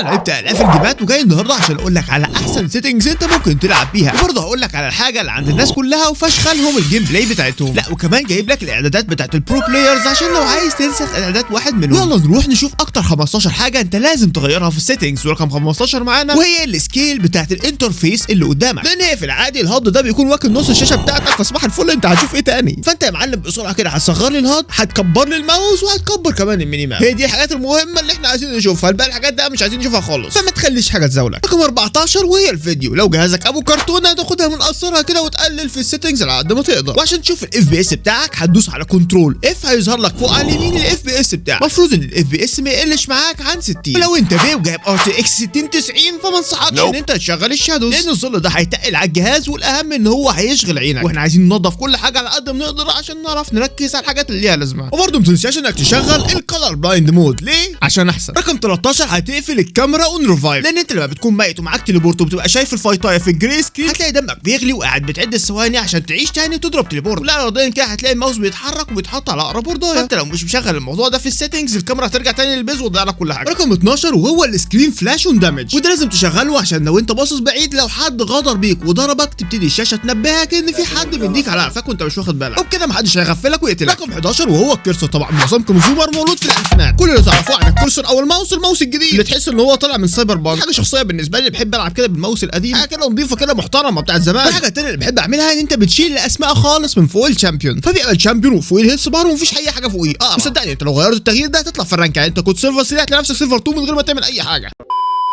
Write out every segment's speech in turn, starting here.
انا لعبت الاف الجيمات وجاي النهارده عشان اقول لك على احسن سيتنجز انت ممكن تلعب بيها، وبرضه هقول لك على الحاجه اللي عند الناس كلها وفشخ لهم الجيم بلاي بتاعتهم. لا وكمان جايب لك الاعدادات بتاعت البرو بلايرز عشان لو عايز تنسخ اعدادات واحد منهم. يلا نروح نشوف اكتر 15 حاجه انت لازم تغيرها في السيتنجز. ورقم 15 معانا وهي السكيل بتاعت الانترفيس اللي قدامك، لان هي في العادي الهاد ده بيكون واكل نص الشاشه بتاعتك، فصباح الفل انت هتشوف ايه تاني. فانت يا معلم بسرعه كده هتصغر لي الهاد، هتكبر لي الماوس، وهتكبر كمان الميني ماب. هي دي الحاجات المهمه اللي احنا عايزين نشوفها، الباقي الحاجات ده مش عايزين نشوفها خالص، فما تخليش حاجه تزاولك. رقم 14 وهي الفيديو. لو جهازك ابو كرتونه تاخدها من قصرها كده وتقلل في السيتنجز على قد ما تقدر. وعشان تشوف الاف بي اس بتاعك هتدوس على كنترول اف، هيظهر لك فوق على اليمين الاف بي اس بتاعك. المفروض ان الاف بي اس ما يقلش معاك عن 60. ولو انت فيو جايب ار تي اكس 6090 فما انصحكش ان انت تشغل الشادوز، لان الظل ده هيتقل على الجهاز، والاهم ان هو هيشغل عينك، واحنا عايزين ننظف كل حاجه على قد ما نقدر عشان نعرف نركز على الحاجات اللي ليها لازمه. وبرضه ما تنساش انك تشغل الكلر بلايند مود. ليه؟ عشان احسن. رقم 13 هتقفل الكاميرا اون ريفايف، لان انت لما بتكون ميت ومعاك تليبورت وبتبقى شايف الفايتايه في الجري سكرين هتلاقي دمك بيغلي وقاعد بتعد الثواني عشان تعيش تاني وتضرب تليبورت. لا ارضيا كده هتلاقي الماوس بيتحرك وبيتحط على اقرب بوردايه، فانت لو مش مشغل الموضوع ده في السيتنجز الكاميرا هترجع تاني للبيز وتضيع لك كل حاجه. رقم 12 وهو السكرين فلاش اون دامج، وده لازم تشغله عشان لو انت باصص بعيد لو حد غدر بيك وضربك تبتدي الشاشه تنبهك ان في حد مديك على قفاك وانت مش واخد بالك، وبكده محدش هيغفلك ويقتلك. رقم 11 وهو الكرسور. طبعا معظمكم زومر مولود في الالفينات، كل اللي تعرفوه عن الكرسور او الماوس الجديد اللي تحس ان هو طالع من سايبر بانك. حاجه شخصيه بالنسبه لي بحب العب كده بالماوس القديم، حاجه كده نظيفه كده محترمه بتاعت زمان. الحاجه الثانيه اللي بحب اعملها ان انت بتشيل الاسماء خالص من فوق الشامبيون، فبيبقى الشامبيون وفوقيه الهيلث بار ومفيش اي حاجه فوقيه. وصدقني انت لو غيرت التغيير ده هتطلع في الرانك، يعني انت كنت سيلفر 3 هتلاقي نفسك سيلفر 2 من غير ما تعمل اي حاجه.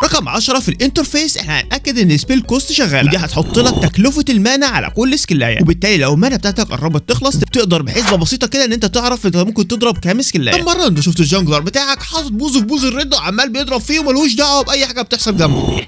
رقم 10 في الانترفيس احنا هنأكد ان السبيل كوست شغاله، ودي هتحط لك تكلفه المانا على كل سكلايه، وبالتالي لو المانا بتاعتك قربت تخلص تقدر بحسبه بسيطه كده ان انت تعرف انت ممكن تضرب كام سكلايه. كم مره انت شفت الجنجلر بتاعك حاطط بوزه في بوز الريد وعمال بيضرب فيه وملوش دعوه باي حاجه بتحصل جنبه؟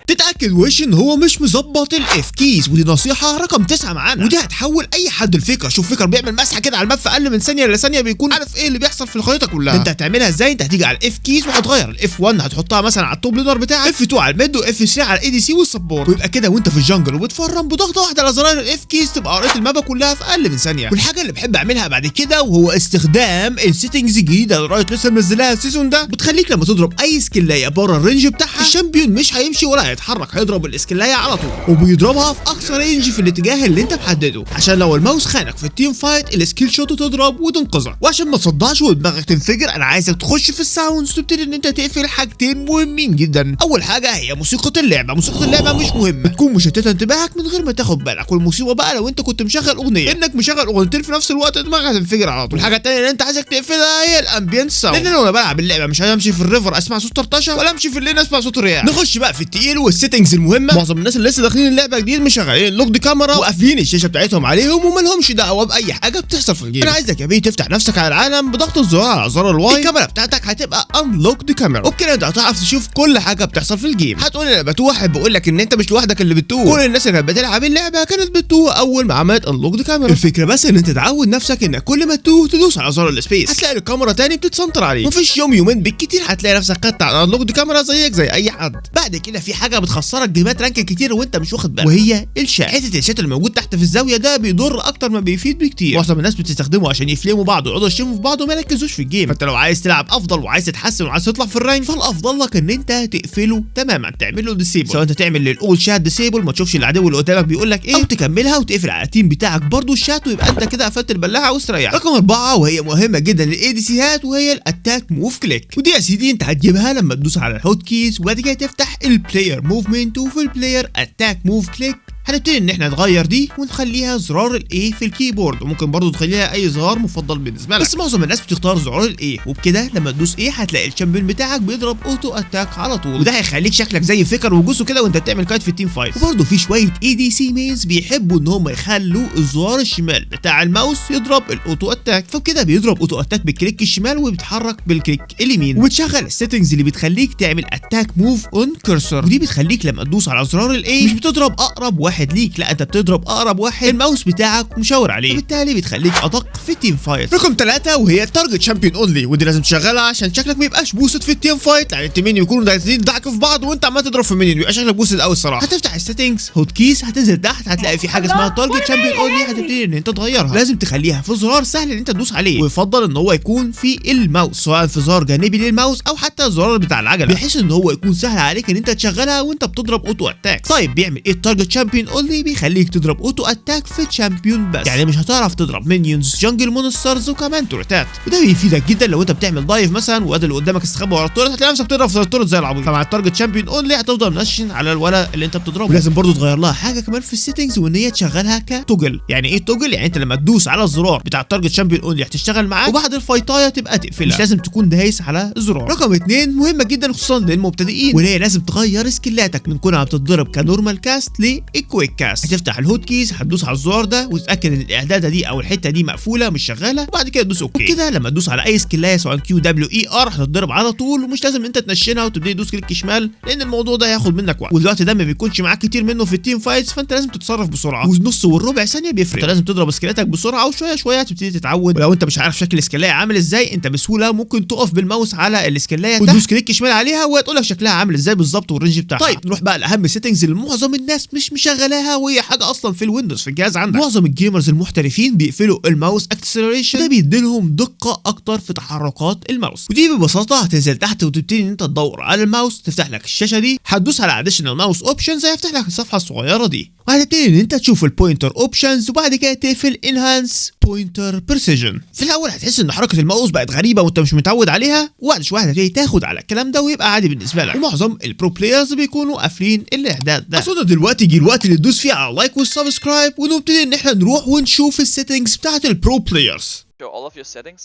تتاكد وش ان هو مش مظبط الاف كيز، ودي نصيحه رقم 9 معانا، ودي هتحول اي حد لفيكر. شوف فيكر بيعمل مسحه كده على الماب في اقل من ثانيه لثانيه بيكون عارف ايه اللي بيحصل في الخريطه كلها. انت هتعملها ازاي؟ انت هتيجي على الاف كيز وهتغير الاف 1 هتحطها مثلا على التوب ليدر بتاعك، اف 2 على الميد، واف 3 على الاي دي سي والسبورت، ويبقى كده وانت في الجنجل وبتفرم بضغطه واحده على زراير الاف كيز تبقى قريت المابا كلها في اقل من ثانيه. والحاجه اللي بحب اعملها بعد كده وهو استخدام السيتنجز الجديده اللي رايت لسه منزلها سيزون ده، بتخليك لما تضرب اي سكلايه بره الرينج بتاعها الشامبيون مش هيمشي ولا هيتحرك، هيضرب السكلايه على طول، وبيضربها في اقصى رينج في الاتجاه اللي انت محدده، عشان لو الماوس خانك في التيم فايت السكيل شوت تضرب وتنقذك. وعشان ما تصدعش ودماغك تنفجر انا عايزك تخش في الساوندز وتبتدي ان انت تقفل حاجتين مهمين جدا. اول حاجه هي موسيقى اللعبه. موسيقى اللعبه مش مهمه، بتكون مشتته انتباهك من غير ما تاخد بالك، والمصيبه بقى لو انت كنت مشغل اغنيه انك مشغل اغنيتين في نفس الوقت دماغك هتنفجر على طول. الحاجه الثانيه اللي انت عايزك تقفلها هي الامبيانس ساوند، لان لو انا بلعب اللعبه مش همشي في الريفر اسمع صوت طرطشه ولا امشي في الليل اسمع صوت الرياح. نخش بقى في التقيل والسيتنجز المهمه. معظم الناس اللي لسه داخلين اللعبه جديد مشغلين لوك دي كاميرا وقافلين الشاشه بتاعتهم عليهم وما لهمش دعوه باي حاجه بتحصل في الجيم. انا عايزك يا بيه تفتح نفسك على العالم بضغط الزرار على زرار الواي، الكاميرا بتاعتك هتبقى انلوك دي كاميرا، وبكده انت هتعرف تشوف كل حاجه بتحصل في الجيم. هتقول انا بتوه، بقول لك ان انت مش لوحدك اللي بتوه، كل الناس اللي كانت بتلعب اللعبه كانت بتوه اول ما عملت انلوك دي كاميرا. الفكره بس ان انت تعود نفسك انك كل ما تتوه تدوس على زرار السبيس، هتلاقي الكاميرا تاني بتتسنطر عليك، مفيش يومين بالكتير هتلاقي نفسك خدت على انلوك دي كاميرا زيك زي اي حد. بعد كده في حاجه بتخسرك جيمات رانك كتير وانت مش واخد بالك، وهي الشات. حته الشات اللي موجود تحت في الزاويه ده بيضر اكتر ما بيفيد بكتير. معظم الناس بتستخدمه عشان يفلموا بعض ويقعدوا يشتموا في بعض وما يركزوش في الجيم. فانت لو عايز تلعب افضل وعايز تتحسن وعايز تطلع في الرانك فالافضل لك ان انت تقفله تماما، تعمل له ديسيبل، سواء انت تعمل للاول شات ديسيبل ما تشوفش العدو اللي قدامك بيقول لك ايه، او تكملها وتقفل على التيم بتاعك برضو الشات ويبقى انت كده قفلت البلاعه واستريحت. رقم 4 وهي مهمه جدا للاي دي سيات وهي الاتاك موف كليك، ودي يا سيدي انت هتجيبها لما تدوس على الهوت كيز وبعد كده تفتح البلاير موفمنت وفي البلاير اتاك موف كليك هنبتدي ان احنا نغير دي ونخليها زرار الاي في الكيبورد، وممكن برضو تخليها اي زرار مفضل بالنسبه لك، بس معظم الناس بتختار زرار الاي، وبكده لما تدوس ايه هتلاقي الشامبيون بتاعك بيضرب اوتو اتاك على طول، وده هيخليك شكلك زي فيكر وجوسه كده وانت بتعمل كايت في التيم فايت. وبرضو في شويه اي دي سي مينز بيحبوا ان هم يخلوا الزرار الشمال بتاع الماوس يضرب الاوتو اتاك، فبكده بيضرب اوتو اتاك بالكليك الشمال وبيتحرك بالكليك اليمين، وبتشغل السيتنجز اللي بتخليك تعمل اتاك موف اون كرسر، ودي بتخليك لما تدوس على زرار الاي مش بتضرب اقرب واحد ليك، لا انت بتضرب اقرب واحد الماوس بتاعك مشاور عليه، وبالتالي بتخليك ادق في التيم فايت. رقم 3 وهي التارجت شامبيون اونلي، ودي لازم تشغلها عشان شكلك ما يبقاش بوست في التيم فايت، يعني التيمين يكونوا دايسين دعكوا في بعض وانت عمال تضرب في مينيون، يبقى شكلك بوست قوي الصراحه. هتفتح السيتنجز هوت كيز، هتنزل تحت هتلاقي في حاجه اسمها تارجت شامبيون اونلي، هتبتدي ان انت تغيرها. لازم تخليها في زرار سهل ان انت تدوس عليه، ويفضل ان هو يكون في الماوس، سواء في زرار جانبي للماوس او حتى الزرار بتاع العجله، بحيث ان هو يكون سهل عليك ان انت تشغلها وانت بتضرب اوتو اتاك. طيب بيعمل ايه التارجت شامبيون اونلي؟ بيخليك تضرب اوتو اتاك في شامبيون بس، يعني مش هتعرف تضرب مينيونز جنجل مونسترز وكمان تورتات، وده بيفيدك جدا لو انت بتعمل دايف مثلا وقادر اللي قدامك استخبى ورا التورت، هتلاقي نفسك بتضرب في التورت زي العبيط. فمع التارجت شامبيون اونلي هتفضل منشن على الولا اللي انت بتضربه. ولازم برضو تغير لها حاجه كمان في السيتنجز، وان هي تشغلها كتوجل. يعني ايه توجل؟ يعني انت لما تدوس على الزرار بتاع التارجت شامبيون اونلي هتشتغل معاك، وبعد الفايتايه تبقى تقفلها، مش لازم تكون دايس على الزرار. رقم 2 مهمه جدا خصوصا للمبتدئين، وهي لازم تغير سكيلاتك من كونها بتتضرب كنورمال كاست لكويك كاست. هتفتح الهوت كيز، هتدوس على الزرار ده وتتاكد ان الاعداده دي او الحته دي مقفوله مش شغاله، وبعد كده تدوس اوكي. وكده لما تدوس على اي سكيلايه سواء كيو دبليو اي ار هتتضرب على طول، ومش لازم انت تنشنها وتبتدي تدوس كليك شمال، لان الموضوع ده هياخد منك وقت، والوقت ده ما بيكونش معاك كتير منه في التيم فايتس، فانت لازم تتصرف بسرعه، ونص والربع ثانيه بيفرق. انت لازم تضرب سكيلاتك بسرعه، وشويه شويه تبتدي تتعود. ولو انت مش عارف شكل السكيلايه عامل ازاي، انت بسهوله ممكن تقف بالماوس على السكيلايه وتدوس كليك شمال عليها وهتقول لك شكلها عامل ازاي بالظبط والرينج بتاعها. طيب نروح بقى لاهم سيتنجز اللي معظم الناس مش مشغلاها، وهي حاجه اصلا في الويندوز في الجهاز عندك. معظم الجيمرز المحترفين بيقفلوا الماوس اكسلريشن، ده بيديلهم دقه اكتر في تحركات الماوس. ودي ببساطه هتنزل تحت وتبتدي ان انت تدور على الماوس، تفتح لك الشاشه دي، هتدوس على اديشنال ماوس اوبشنز، هيفتح لك الصفحه الصغيره دي، وهتبتدي ان انت تشوف البوينتر اوبشنز، وبعد كده تقفل انهانس بوينتر بريسيجن. في الاول هتحس ان حركه الماوس بقت غريبه وانت مش متعود عليها، وبعد شويه هتبتدي تاخد على الكلام ده ويبقى عادي بالنسبه لك. ومعظم البرو بلايرز بيكونوا قافلين الاعداد ده. اظن دلوقتي جه الوقت اللي تدوس فيه على لايك والسبسكرايب، ونبتدي ان احنا نروح ونشوف السيتنجز بتاعت البرو بلايرز. Show all of your settings.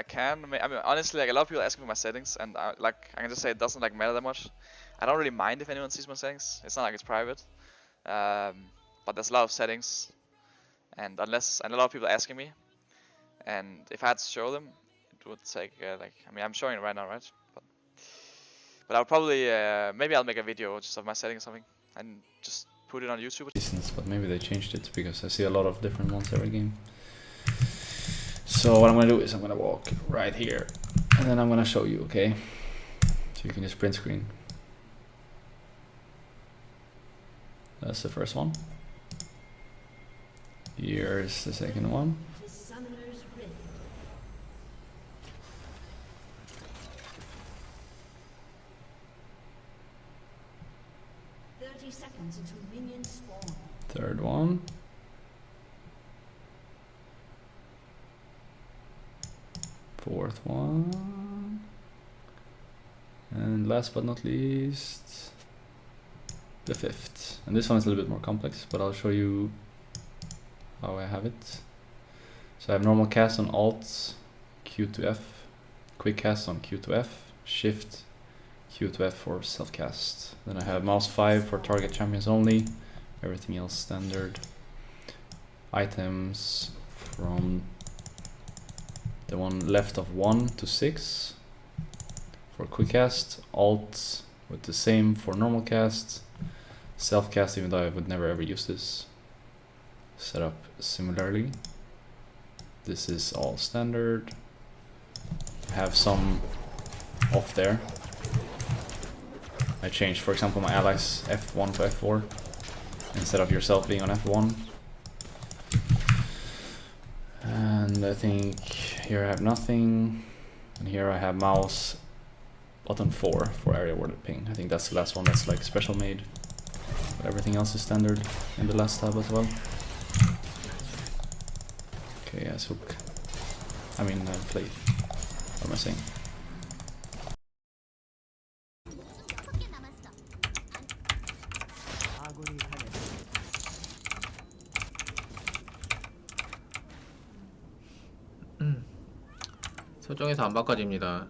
I can. I mean, honestly, like a lot of people ask me for my settings, and I can just say it doesn't like matter that much. I don't really mind if anyone sees my settings. It's not like it's private. But there's a lot of settings, and a lot of people asking me, and if I had to show them, it would take I mean, I'm showing it right now, right? But I'll probably maybe I'll make a video just of my settings or something, and just put it on YouTube. But maybe they changed it because I see a lot of different ones every game. So what I'm gonna do is I'm gonna walk right here, and then I'm gonna show you, okay? So you can just print screen. That's the first one. Here's the second one. Third one. Fourth one. And last but not least, the fifth. And this one is a little bit more complex, but I'll show you how I have it. So I have normal cast on Alt, Q to F, quick cast on Q to F, Shift, Q to F for self cast. Then I have mouse 5 for target champions only, everything else standard. Items from the one left of 1 to 6 for quick cast, Alt with the same for normal cast, self cast, even though I would never ever use this, set up similarly. This is all standard. I have some off there. I changed, for example, my allies F1 to F4 instead of yourself being on F1. And I think here I have nothing, and here I have mouse button 4 for area worded ping. I think that's the last one that's like special made, but everything else is standard in the last tab as well. Okay, yeah, hook. I mean, play. What am I saying? 설정에서 안 바꿔집니다.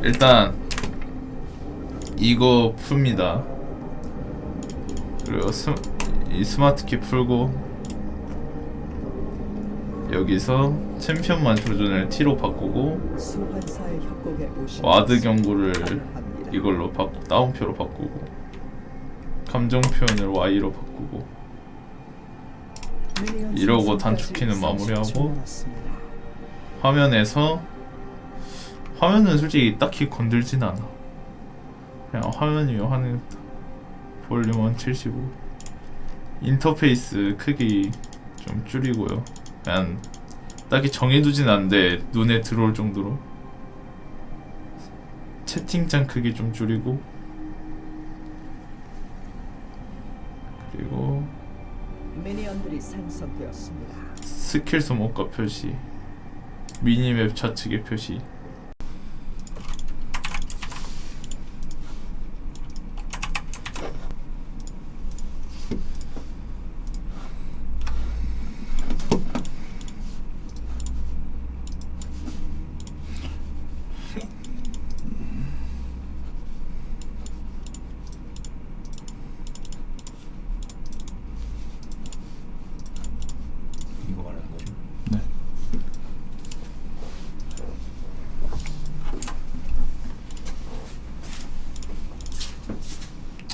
일단 이거 풉니다. 그리고 이 스마트키 풀고 여기서 챔피언만 조준을 T로 바꾸고 와드 경고를 이걸로 다운표로 바꾸고 감정 표현을 Y로 바꾸고 이러고 단축키는 마무리하고 화면은 솔직히 딱히 건들진 않아. 그냥 화면이요 하는 볼륨은 75 인터페이스 크기 좀 줄이고요. 그냥 딱히 정해두진 않는데 눈에 들어올 정도로 채팅창 크기 좀 줄이고 그리고 미니언들이 생성되었습니다. 스킬 소모가 표시 미니맵 좌측에 표시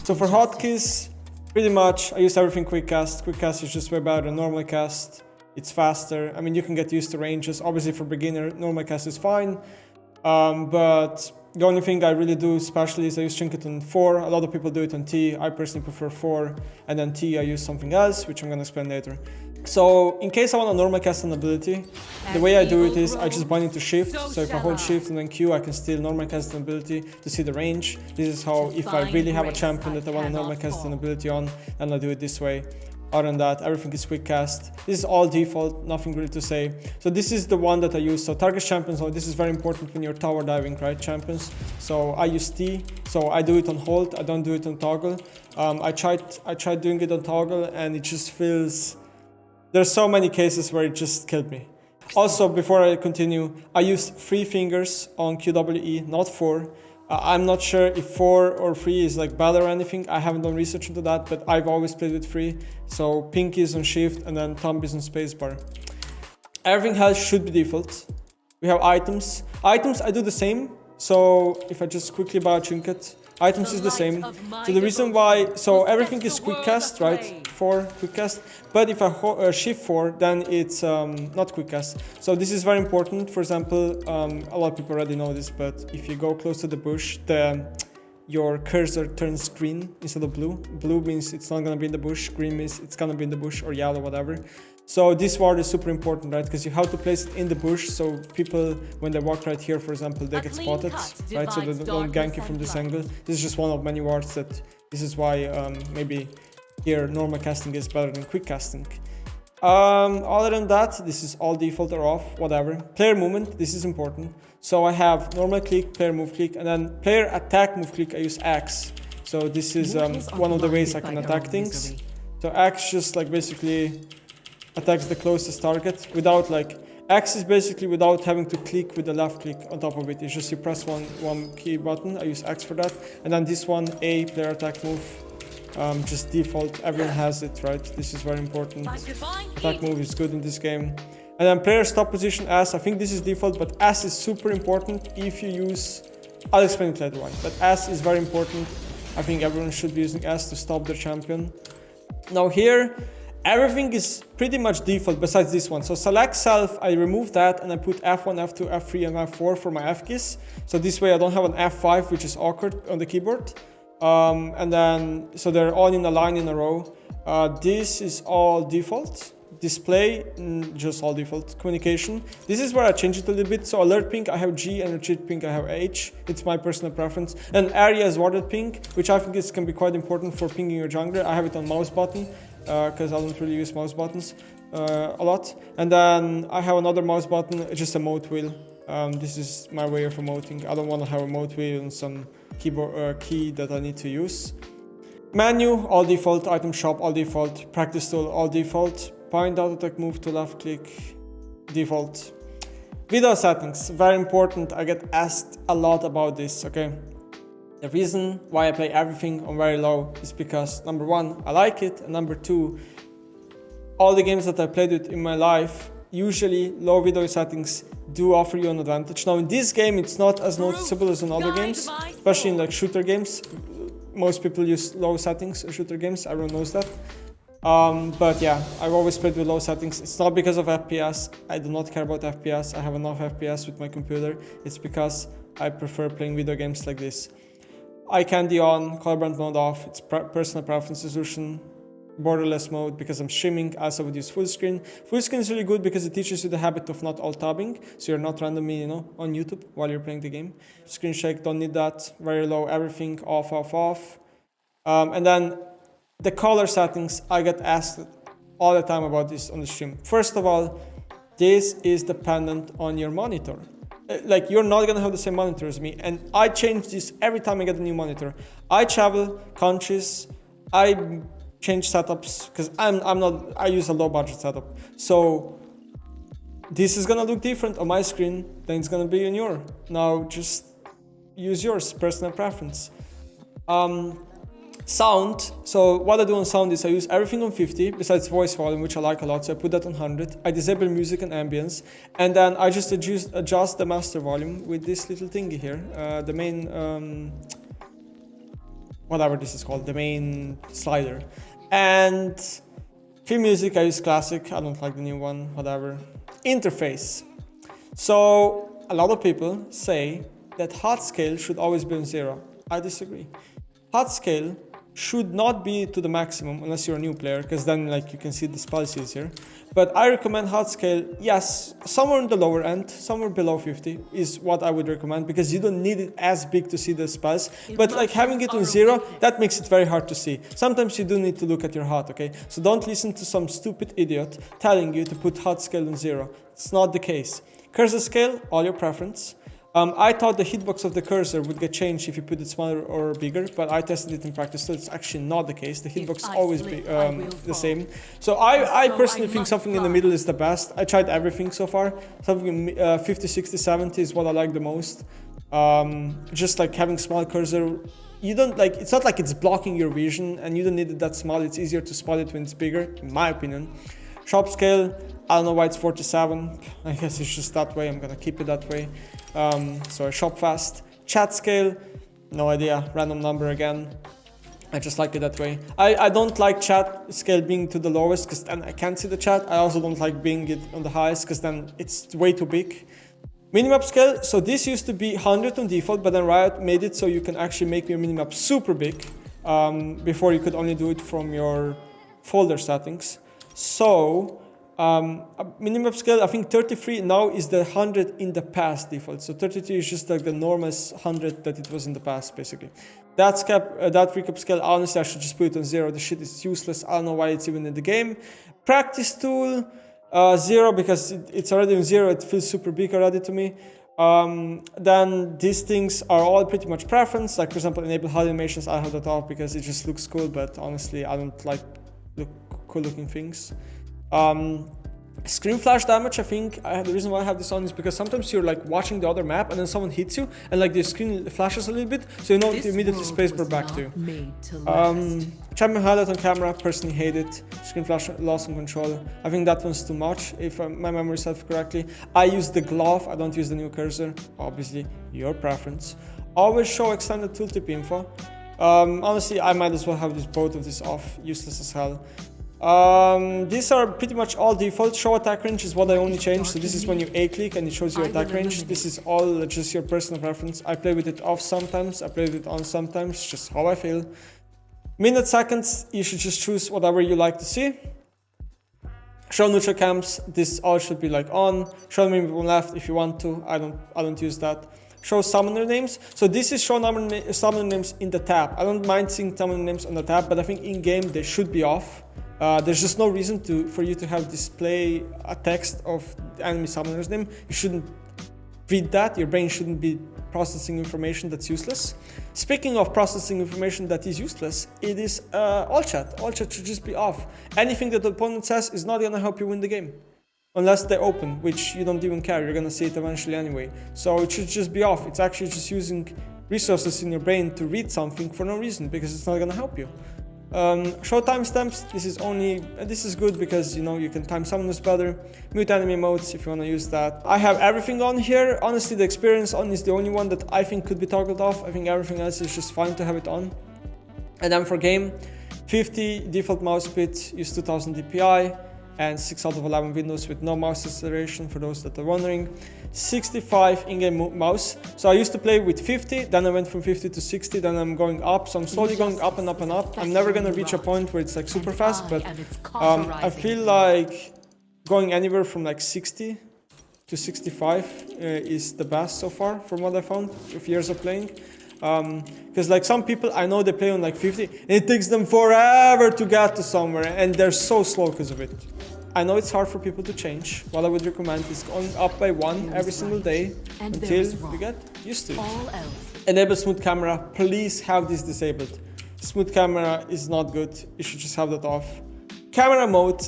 So for hotkeys, pretty much I use everything quick cast. Quick cast is just way better than normal cast. It's faster. I mean, you can get used to ranges. Obviously for beginner, normal cast is fine. But the only thing I really do specially is I use trinket on 4. A lot of people do it on T. I personally prefer 4. And then T I use something else, which I'm gonna explain later. So in case I want a normal cast an ability, the way I do it is I just bind it to shift. So if I hold shift and then Q, I can still normal cast an ability to see the range. This is how, if I really have a champion that I want a normal cast an ability on, then I do it this way. Other than that, everything is quick cast. This is all default, nothing really to say. So this is the one that I use. So target champions, this is very important when you're tower diving, right? Champions. So I use T. So I do it on hold. I don't do it on toggle. I tried doing it on toggle, and it just feels. There's so many cases where it just killed me. Also, before I continue, I used 3 fingers on QWE, not 4. I'm not sure if 4 or 3 is like bad or anything. I haven't done research into that, but I've always played with 3. So pinky is on shift and then thumb is on spacebar. Everything else should be default. We have items. Items, I do the same. So if I just quickly buy a trinket, items is the same. So the reason why, so everything is quick cast, right? 4 quick cast. But if I shift 4, then it's not quick cast. So this is very important. For example, a lot of people already know this, but if you go close to the bush, your cursor turns green instead of blue. Blue means it's not gonna be in the bush. Green means it's gonna be in the bush, or yellow, whatever. So this ward is super important, right? Because you have to place it in the bush, so people, when they walk right here, for example, they get spotted, right? So they don't gank you from this angle. This is just one of many wards that, this is why maybe here normal casting is better than quick casting. Other than that, this is all default or off, whatever. Player movement, this is important. So I have normal click, player move click, and then player attack move click, I use X. So this is one of the ways I can attack things. So X just like basically attacks the closest target without like, X is basically without having to click with the left click on top of it. It's just you press one key button, I use X for that. And then this one, A, player attack move. Just default, everyone has it, right? This is very important. Attack move is good in this game. And then player stop position S, I think this is default, but S is super important if you use, I'll explain it later on, but S is very important. I think everyone should be using S to stop their champion. Now here, everything is pretty much default besides this one. So select self, I remove that and I put F1, F2, F3 and F4 for my F keys. So this way I don't have an F5, which is awkward on the keyboard. And then, so they're all in a line in a row. This is all default. Display, just all default. Communication, this is where I change it a little bit. So alert ping, I have G, and retreat ping, I have H. It's my personal preference. And area is warded ping, which I think can be quite important for pinging your jungler. I have it on mouse button, because I don't really use mouse buttons a lot. And then I have another mouse button, just a emote wheel. This is my way of emoting. I don't want to have a emote wheel and some keyboard key that I need to use. Menu, all default. Item shop, all default. Practice tool, all default. Point out attack move to left click, default. Video settings, very important. I get asked a lot about this, okay? The reason why I play everything on very low is because number one, I like it, and number two, all the games that I played with in my life, usually low video settings do offer you an advantage. Now in this game, it's not as noticeable as in other games, especially in like shooter games. Most people use low settings in shooter games, everyone knows that. But yeah, I've always played with low settings. It's not because of FPS. I do not care about FPS. I have enough FPS with my computer. It's because I prefer playing video games like this. Eye candy on, color blend mode off. It's personal preference resolution. Borderless mode because I'm streaming, as I would use full screen. Full screen is really good because it teaches you the habit of not alt-tabbing, so you're not randomly, on YouTube while you're playing the game. Screen shake, don't need that. Very low, everything off, off, off. And then the color settings, I get asked all the time about this on the stream. First of all, this is dependent on your monitor. Like, you're not gonna have the same monitor as me, and I change this every time I get a new monitor. I travel countries, I change setups because I use a low budget setup. So this is gonna look different on my screen than it's gonna be on your. Now just use yours, personal preference. Sound. So what I do on sound is I use everything on 50 besides voice volume, which I like a lot. So I put that on 100. I disable music and ambience, and then I just adjust the master volume with this little thingy here. The main whatever this is called, the main slider. And theme music, I use classic. I don't like the new one, whatever. Interface. So a lot of people say that hot scale should always be on 0. I disagree. Hot scale should not be to the maximum unless you're a new player, because then like you can see these policies here. But I recommend hot scale, yes, somewhere in the lower end, somewhere below 50 is what I would recommend, because you don't need it as big to see the spells. But like having it on 0, that makes it very hard to see. Sometimes you do need to look at your HUD, okay? So don't listen to some stupid idiot telling you to put HUD scale on 0. It's not the case. Cursor scale, all your preference. I thought the hitbox of the cursor would get changed if you put it smaller or bigger, but I tested it in practice, so it's actually not the case. The hitbox always be the same. So I personally think something in the middle is the best. I tried everything so far. Something 50, 60, 70 is what I like the most. Just like having small cursor. You don't like, it's not like it's blocking your vision, and you don't need it that small. It's easier to spot it when it's bigger, in my opinion. Sharp scale, I don't know why it's 47. I guess it's just that way. I'm gonna keep it that way. So I shop fast. Chat scale, no idea. Random number again. I just like it that way. I don't like chat scale being to the lowest because then I can't see the chat. I also don't like being it on the highest because then it's way too big. Minimap scale, so this used to be 100 on default, but then Riot made it so you can actually make your minimap super big. Before you could only do it from your folder settings. So minimap scale, I think 33 now is the 100 in the past default. So 33 is just like the normal 100 that it was in the past, basically. That recap scale, honestly, I should just put it on 0. The shit is useless. I don't know why it's even in the game. Practice tool, 0 because it's already on 0. It feels super big already to me. Then these things are all pretty much preference. Like for example, enable HUD animations, I have that off because it just looks cool. But honestly, I don't like cool looking things. Screen flash damage, I think the reason why I have this on is because sometimes you're like watching the other map and then someone hits you and like the screen flashes a little bit, so you know to immediately spacebar back to you. Champion highlight on camera, personally hate it. Screen flash loss and control, I think that one's too much if my memory serves correctly. I use the glove, I don't use the new cursor, obviously your preference. Always show extended tooltip info. Honestly, I might as well have both of these off, useless as hell. These are pretty much all default. Show attack range is what I only change. So this is when you A-click and it shows your attack range. This is all just your personal preference. I play with it off sometimes, I play with it on sometimes, just how I feel. Minute, seconds, you should just choose whatever you like to see. Show neutral camps, this all should be like on. Show me on left if you want to, I don't use that. Show summoner names. So this is show summoner names in the tab. I don't mind seeing summoner names on the tab, but I think in game they should be off. There's just no reason for you to have display a text of the enemy summoner's name. You shouldn't read that. Your brain shouldn't be processing information that's useless. Speaking of processing information that is useless, it is all chat. All chat should just be off. Anything that the opponent says is not gonna help you win the game. Unless they open, which you don't even care, you're gonna see it eventually anyway. So it should just be off. It's actually just using resources in your brain to read something for no reason because it's not gonna help you. Show timestamps. This is good because you know you can time summoners better. Mute enemy modes if you want to use that. I have everything on here. Honestly, the experience on is the only one that I think could be toggled off. I think everything else is just fine to have it on. And then for game, 50 default mouse speed, use 2000 DPI, and 6 out of 11 windows with no mouse acceleration for those that are wondering. 65 in-game mouse. So I used to play with 50, then I went from 50 to 60, then I'm going up. So I'm slowly going up and up and up. I'm never gonna reach a point where it's like super fast, but I feel like going anywhere from like 60 to 65 is the best so far from what I found with years of playing. Because like some people I know they play on like 50 and it takes them forever to get to somewhere and they're so slow because of it. I know it's hard for people to change. What I would recommend is going up by 1 every single day until you get used to it. Enable smooth camera. Please have this disabled. Smooth camera is not good. You should just have that off. Camera mode.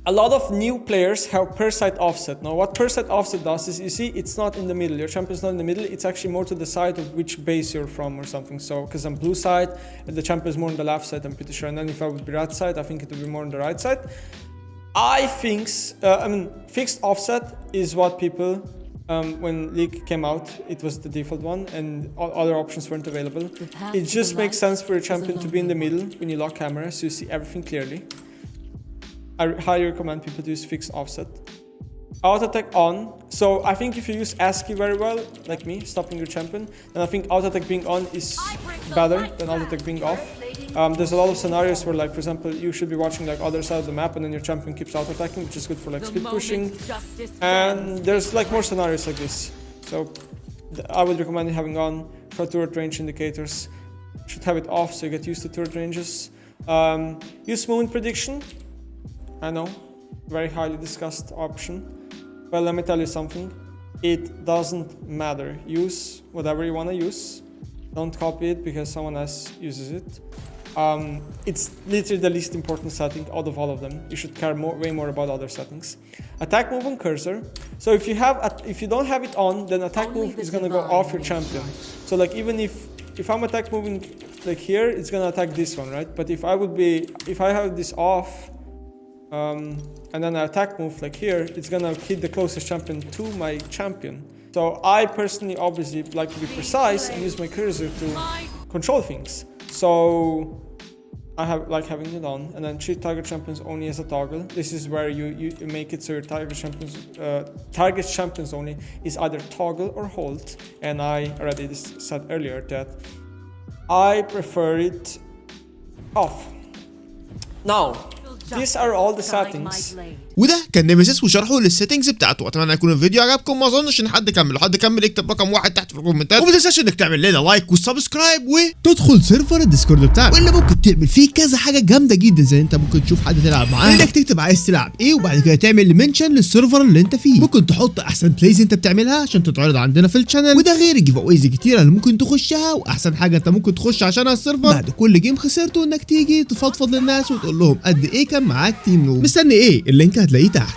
A lot of new players have per side offset. Now what per side offset does is, you see, it's not in the middle. Your champion's not in the middle. It's actually more to the side of which base you're from or something. So, because I'm blue side, and the champion's more on the left side, I'm pretty sure. And then if I would be right side, I think it would be more on the right side. I think, fixed offset is what people, when League came out, it was the default one, and other options weren't available. It just makes sense for your champion to be in the middle when you lock camera, so you see everything clearly. I highly recommend people to use fixed offset. Auto attack on. So I think if you use ASCII very well, like me, stopping your champion, then I think auto attack being on is better than auto attack being off. There's a lot of scenarios where, like, for example, you should be watching like other side of the map and then your champion keeps auto attacking, which is good for like speed pushing. And there's like more scenarios like this. So I would recommend having on. For turret range indicators, should have it off so you get used to turret ranges. Use movement prediction. I know, very highly discussed option. But let me tell you something. It doesn't matter. Use whatever you want to use. Don't copy it because someone else uses it. It's literally the least important setting out of all of them. You should care way more about other settings. Attack move on cursor. So if you don't have it on, then attack move is gonna go off your champion. So like even if I'm attack moving like here, it's gonna attack this one, right? But if I have this off, and then I attack move like here, it's gonna hit the closest champion to my champion. So I personally obviously like to be precise and use my cursor to control things. So I like having it on, and then treat target champions only as a toggle. This is where you make it so your target champions only is either toggle or hold. And I already said earlier that I prefer it off. Now, these are all the settings. وده كان نيمسيس وشرحه للسيتنجز بتاعته. اتمنى يكون الفيديو عجبكم، ما اظنش ان حد كمل. لو حد كمل يكتب رقم 1 تحت في الكومنتات، وما تنساش انك تعمل لنا لايك وسبسكرايب وتدخل سيرفر الديسكورد بتاعنا، واللي ممكن تعمل فيه كذا حاجه جامده جدا، زي انت ممكن تشوف حد تلعب معاه، انك تكتب عايز تلعب ايه، وبعد كده تعمل منشن للسيرفر اللي انت فيه. ممكن تحط احسن بلايز انت بتعملها عشان تتعرض عندنا في الشانل، وده غير الجيف اويز كتيره اللي ممكن تخشها. واحسن حاجه انت ممكن تخش عشانها السيرفر بعد كل جيم خسرته، انك تيجي تفضفض للناس وتقول لهم قد ايه كان معاك تيم نوب. مستني ايه؟ اللينك هتلاقيه تحت.